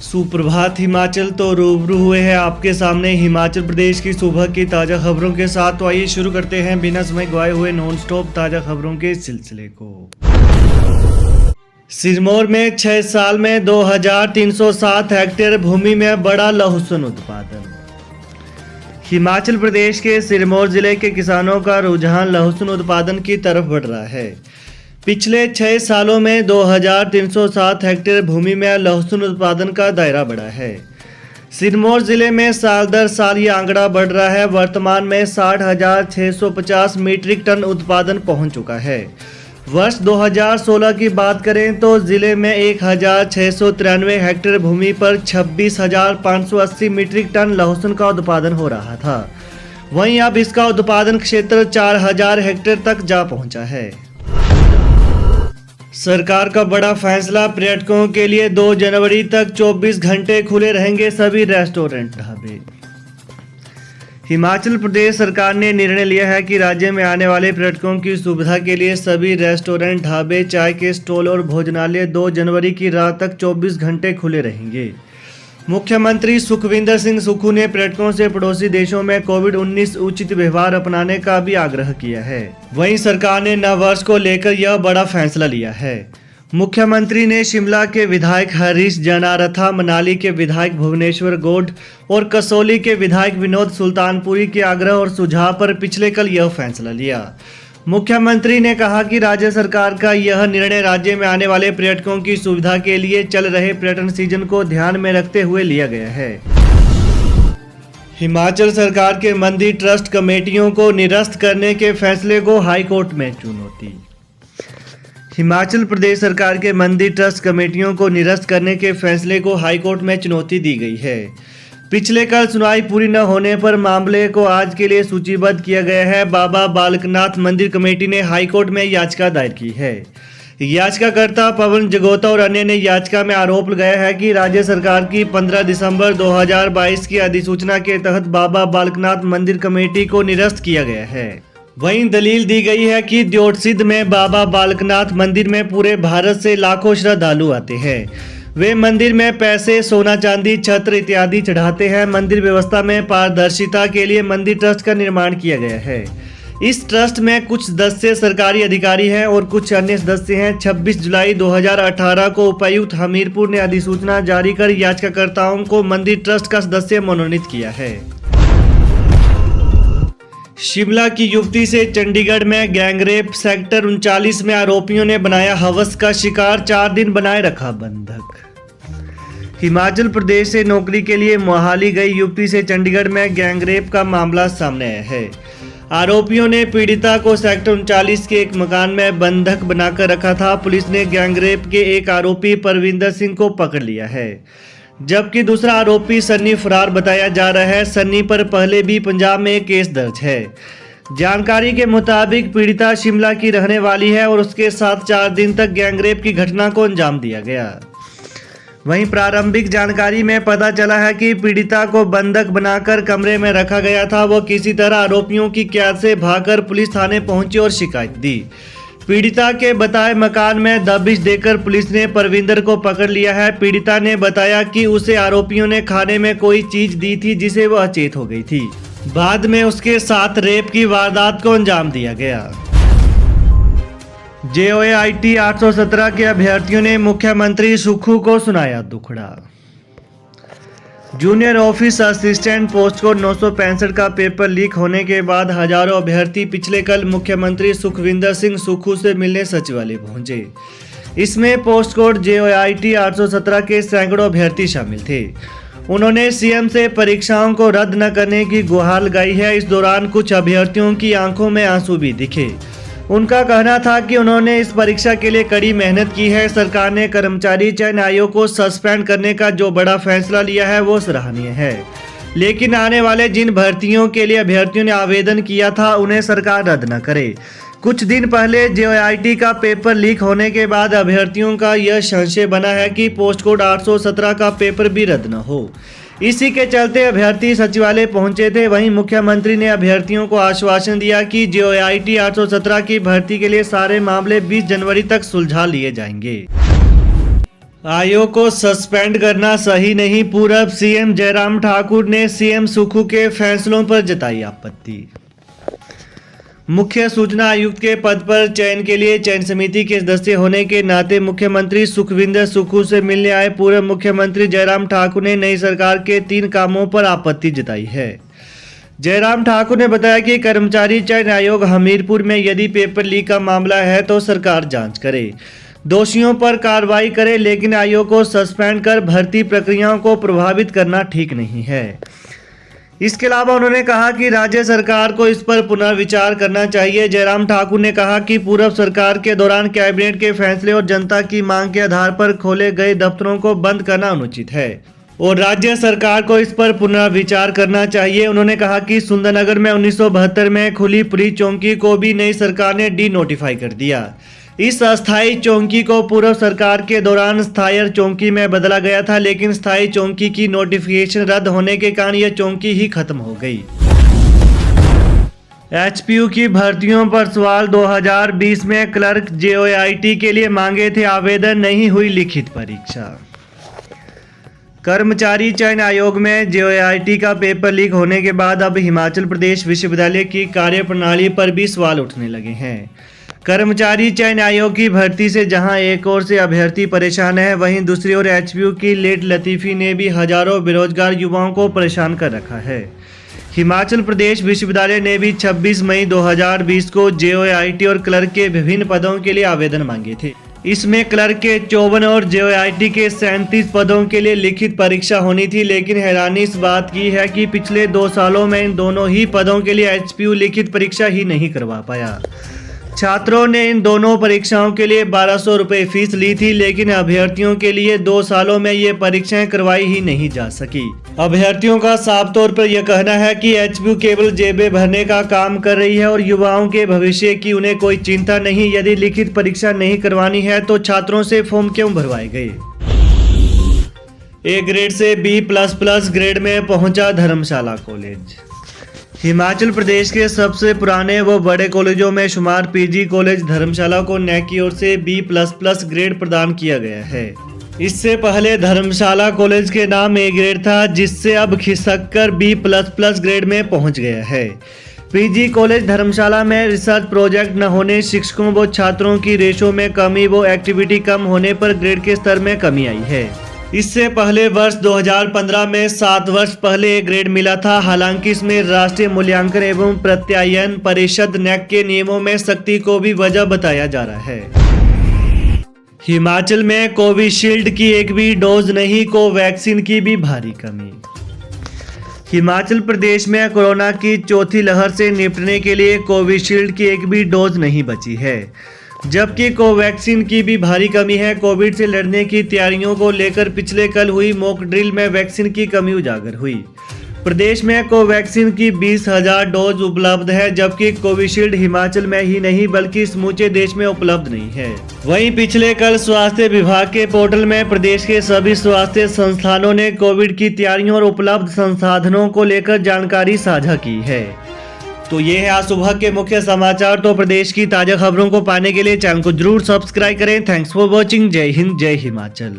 सुप्रभात हिमाचल। तो रूबरू हुए हैं आपके सामने हिमाचल प्रदेश की सुबह की ताज़ा खबरों के साथ। तो आइए शुरू करते हैं बिना समय गवाए हुए नॉन स्टॉप ताज़ा खबरों के सिलसिले को। सिरमौर में 6 साल में 2307 हेक्टेयर भूमि में बढ़ा लहसुन उत्पादन। हिमाचल प्रदेश के सिरमौर जिले के किसानों का रुझान लहसुन उत्पादन की तरफ बढ़ रहा है। पिछले 6 सालों में 2307 हेक्टेयर भूमि में लहसुन उत्पादन का दायरा बढ़ा है। सिरमौर जिले में साल दर साल ये आंकड़ा बढ़ रहा है। वर्तमान में 60,650 मीट्रिक टन उत्पादन पहुंच चुका है। वर्ष 2016 की बात करें तो जिले में 1,693 हेक्टेयर भूमि पर 26,580 मीट्रिक टन लहसुन का उत्पादन हो रहा था। वहीं अब इसका उत्पादन क्षेत्र 4,000 हेक्टेयर तक जा पहुंचा है। सरकार का बड़ा फैसला, पर्यटकों के लिए 2 जनवरी तक 24 घंटे खुले रहेंगे सभी रेस्टोरेंट ढाबे। हिमाचल प्रदेश सरकार ने निर्णय लिया है कि राज्य में आने वाले पर्यटकों की सुविधा के लिए सभी रेस्टोरेंट, ढाबे, चाय के स्टॉल और भोजनालय 2 जनवरी की रात तक 24 घंटे खुले रहेंगे। मुख्यमंत्री सुखविंदर सिंह सुक्खू ने पर्यटकों से पड़ोसी देशों में कोविड-19 उचित व्यवहार अपनाने का भी आग्रह किया है। वहीं सरकार ने नववर्ष को लेकर यह बड़ा फैसला लिया है। मुख्यमंत्री ने शिमला के विधायक हरीश जनारथा, मनाली के विधायक भुवनेश्वर गौड़ और कसौली के विधायक विनोद सुल्तानपुरी के आग्रह और सुझाव पर पिछले कल यह फैसला लिया। मुख्यमंत्री ने कहा कि राज्य सरकार का यह निर्णय राज्य में आने वाले पर्यटकों की सुविधा के लिए चल रहे पर्यटन सीजन को ध्यान में रखते हुए लिया गया है। हिमाचल सरकार के मंदिर ट्रस्ट कमेटियों को निरस्त करने के फैसले को हाईकोर्ट में चुनौती। हिमाचल प्रदेश सरकार के मंदिर ट्रस्ट कमेटियों को निरस्त करने के फैसले को हाईकोर्ट में चुनौती दी गई है। पिछले कल सुनवाई पूरी न होने पर मामले को आज के लिए सूचीबद्ध किया गया है। बाबा बालकनाथ मंदिर कमेटी ने हाईकोर्ट में याचिका दायर की है। याचिकाकर्ता पवन जगोता और अन्य ने याचिका में आरोप लगाया है कि राज्य सरकार की 15 दिसंबर 2022 की अधिसूचना के तहत बाबा बालकनाथ मंदिर कमेटी को निरस्त किया गया है। वहीं दलील दी गई है कि द्योतसिद्ध में बाबा बालकनाथ मंदिर में पूरे भारत से लाखों श्रद्धालु आते हैं। वे मंदिर में पैसे, सोना चांदी, छत्र इत्यादि चढ़ाते हैं। मंदिर व्यवस्था में पारदर्शिता के लिए मंदिर ट्रस्ट का निर्माण किया गया है। इस ट्रस्ट में कुछ सदस्य सरकारी अधिकारी हैं और कुछ अन्य सदस्य हैं। 26 जुलाई 2018 को उपायुक्त हमीरपुर ने अधिसूचना जारी कर याचिकाकर्ताओं को मंदिर ट्रस्ट का सदस्य मनोनीत किया है। शिमला की युवती से चंडीगढ़ में गैंगरेप, सेक्टर 39 में आरोपियों ने बनाया हवस का शिकार, 4 दिन बनाए रखा बंधक। हिमाचल प्रदेश से नौकरी के लिए मोहाली गई युवती से चंडीगढ़ में गैंगरेप का मामला सामने आया है। आरोपियों ने पीड़िता को सेक्टर 39 के एक मकान में बंधक बनाकर रखा था। पुलिस ने गैंगरेप के एक आरोपी परविंदर सिंह को पकड़ लिया है, जबकि दूसरा आरोपी सन्नी फरार बताया जा रहा है। सन्नी पर पहले भी पंजाब में केस दर्ज है। जानकारी के मुताबिक पीड़िता शिमला की रहने वाली है और उसके साथ 4 दिन तक गैंगरेप की घटना को अंजाम दिया गया। वहीं प्रारंभिक जानकारी में पता चला है कि पीड़िता को बंधक बनाकर कमरे में रखा गया था। वो किसी तरह आरोपियों की कैद से भागकर पुलिस थाने पहुंची और शिकायत दी। पीड़िता के बताए मकान में दबिश देकर पुलिस ने परविंदर को पकड़ लिया है। पीड़िता ने बताया कि उसे आरोपियों ने खाने में कोई चीज दी थी जिसे वह अचेत हो गई थी। बाद में उसके साथ रेप की वारदात को अंजाम दिया गया। JOIT 817 के अभ्यर्थियों ने मुख्यमंत्री सुक्खू को सुनाया दुखड़ा। Junior office assistant post code 965 का पेपर लीक होने के बाद हजारों अभ्यर्थी पिछले कल मुख्यमंत्री सुखविंदर सिंह सुक्खू से मिलने सचिवालय पहुंचे। इसमें पोस्ट कोड JOIT 817 के सैकड़ों अभ्यर्थी शामिल थे। उन्होंने CM से परीक्षाओं को रद्द न करने की गुहार लगाई है। इस दौरान कुछ अभ्यर्थियों की आंखों में आंसू भी दिखे। उनका कहना था कि उन्होंने इस परीक्षा के लिए कड़ी मेहनत की है। सरकार ने कर्मचारी चयन आयोग को सस्पेंड करने का जो बड़ा फैसला लिया है वो सराहनीय है, लेकिन आने वाले जिन भर्तियों के लिए अभ्यर्थियों ने आवेदन किया था उन्हें सरकार रद्द न करे। कुछ दिन पहले JOIT का पेपर लीक होने के बाद अभ्यर्थियों का यह संशय बना है कि पोस्ट कोड 817 का पेपर भी रद्द न हो। इसी के चलते अभ्यर्थी सचिवालय पहुंचे थे। वहीं मुख्यमंत्री ने अभ्यर्थियों को आश्वासन दिया कि JOIT 817 की भर्ती के लिए सारे मामले 20 जनवरी तक सुलझा लिए जाएंगे। आयोग को सस्पेंड करना सही नहीं, पूर्व सीएम जयराम ठाकुर ने सीएम सुक्खू के फैसलों पर जताई आपत्ति। मुख्य सूचना आयुक्त के पद पर चयन के लिए चयन समिति के सदस्य होने के नाते मुख्यमंत्री सुखविंदर सुक्खू से मिलने आए पूर्व मुख्यमंत्री जयराम ठाकुर ने नई सरकार के 3 कामों पर आपत्ति जताई है। जयराम ठाकुर ने बताया कि कर्मचारी चयन आयोग हमीरपुर में यदि पेपर लीक का मामला है तो सरकार जांच करे, दोषियों पर कार्रवाई करे, लेकिन आयोग को सस्पेंड कर भर्ती प्रक्रियाओं को प्रभावित करना ठीक नहीं है। इसके अलावा उन्होंने कहा कि राज्य सरकार को इस पर पुनर्विचार करना चाहिए। जयराम ठाकुर ने कहा कि पूर्व सरकार के दौरान कैबिनेट के फैसले और जनता की मांग के आधार पर खोले गए दफ्तरों को बंद करना अनुचित है और राज्य सरकार को इस पर पुनर्विचार करना चाहिए। उन्होंने कहा कि सुंदरनगर में 1972 में खुली पुलिस चौकी को भी नई सरकार ने डी नोटिफाई कर दिया। इस अस्थायी चौकी को पूर्व सरकार के दौरान स्थायी चौकी में बदला गया था, लेकिन स्थायी चौकी की नोटिफिकेशन रद्द होने के कारण यह चौकी ही खत्म हो गई। एचपीयू की भर्तियों पर सवाल। 2020 में क्लर्क जेओआईटी के लिए मांगे थे आवेदन, नहीं हुई लिखित परीक्षा। कर्मचारी चयन आयोग में जेओआईटी का पेपर लीक होने के बाद अब हिमाचल प्रदेश विश्वविद्यालय की कार्यप्रणाली पर भी सवाल उठने लगे हैं। कर्मचारी चयन आयोग की भर्ती से जहां एक ओर से अभ्यर्थी परेशान है, वहीं दूसरी ओर एचपीयू की लेट लतीफी ने भी हजारों बेरोजगार युवाओं को परेशान कर रखा है। हिमाचल प्रदेश विश्वविद्यालय ने भी 26 मई 2020 को जेओआईटी और क्लर्क के विभिन्न पदों के लिए आवेदन मांगे थे। इसमें क्लर्क के 54 और जेओआईटी के 37 पदों के लिए लिखित परीक्षा होनी थी, लेकिन हैरानी इस बात की है कि पिछले 2 सालों में इन दोनों ही पदों के लिए एचपीयू लिखित परीक्षा ही नहीं करवा पाया। छात्रों ने इन दोनों परीक्षाओं के लिए 1200 रुपये फीस ली थी, लेकिन अभ्यर्थियों के लिए 2 सालों में ये परीक्षाएं करवाई ही नहीं जा सकी। अभ्यर्थियों का साफ तौर पर यह कहना है कि एचपीयू केवल जेबें भरने का काम कर रही है और युवाओं के भविष्य की उन्हें कोई चिंता नहीं। यदि लिखित परीक्षा नहीं करवानी है तो छात्रों से फॉर्म क्यों भरवाए गए। ए ग्रेड से B++ ग्रेड में पहुंचा धर्मशाला कॉलेज। हिमाचल प्रदेश के सबसे पुराने व बड़े कॉलेजों में शुमार पीजी कॉलेज धर्मशाला को नैक की ओर से B++ ग्रेड प्रदान किया गया है। इससे पहले धर्मशाला कॉलेज के नाम ए ग्रेड था, जिससे अब खिसक कर B++ ग्रेड में पहुंच गया है। पीजी कॉलेज धर्मशाला में रिसर्च प्रोजेक्ट न होने, शिक्षकों व छात्रों की रेशो में कमी व एक्टिविटी कम होने पर ग्रेड के स्तर में कमी आई है। इससे पहले वर्ष 2015 में 7 वर्ष पहले एक ग्रेड मिला था। हालांकि इसमें राष्ट्रीय मूल्यांकन एवं प्रत्यायन परिषद नैक के नियमों में सख्ती को भी वजह बताया जा रहा है। हिमाचल में कोविशील्ड की एक भी डोज नहीं, कोवैक्सीन की भी भारी कमी। हिमाचल प्रदेश में कोरोना की चौथी लहर से निपटने के लिए कोविशील्ड की एक भी डोज नहीं बची है, जबकि कोवैक्सीन की भी भारी कमी है। कोविड से लड़ने की तैयारियों को लेकर पिछले कल हुई मॉक ड्रिल में वैक्सीन की कमी उजागर हुई। प्रदेश में कोवैक्सीन की 20,000 डोज उपलब्ध है, जबकि कोविशील्ड हिमाचल में ही नहीं बल्कि समूचे देश में उपलब्ध नहीं है। वहीं पिछले कल स्वास्थ्य विभाग के पोर्टल में प्रदेश के सभी स्वास्थ्य संस्थानों ने कोविड की तैयारियों और उपलब्ध संसाधनों को लेकर जानकारी साझा की है। तो ये है आज सुबह के मुख्य समाचार। तो प्रदेश की ताजा खबरों को पाने के लिए चैनल को जरूर सब्सक्राइब करें। Thanks for watching. जय हिंद, जय हिमाचल।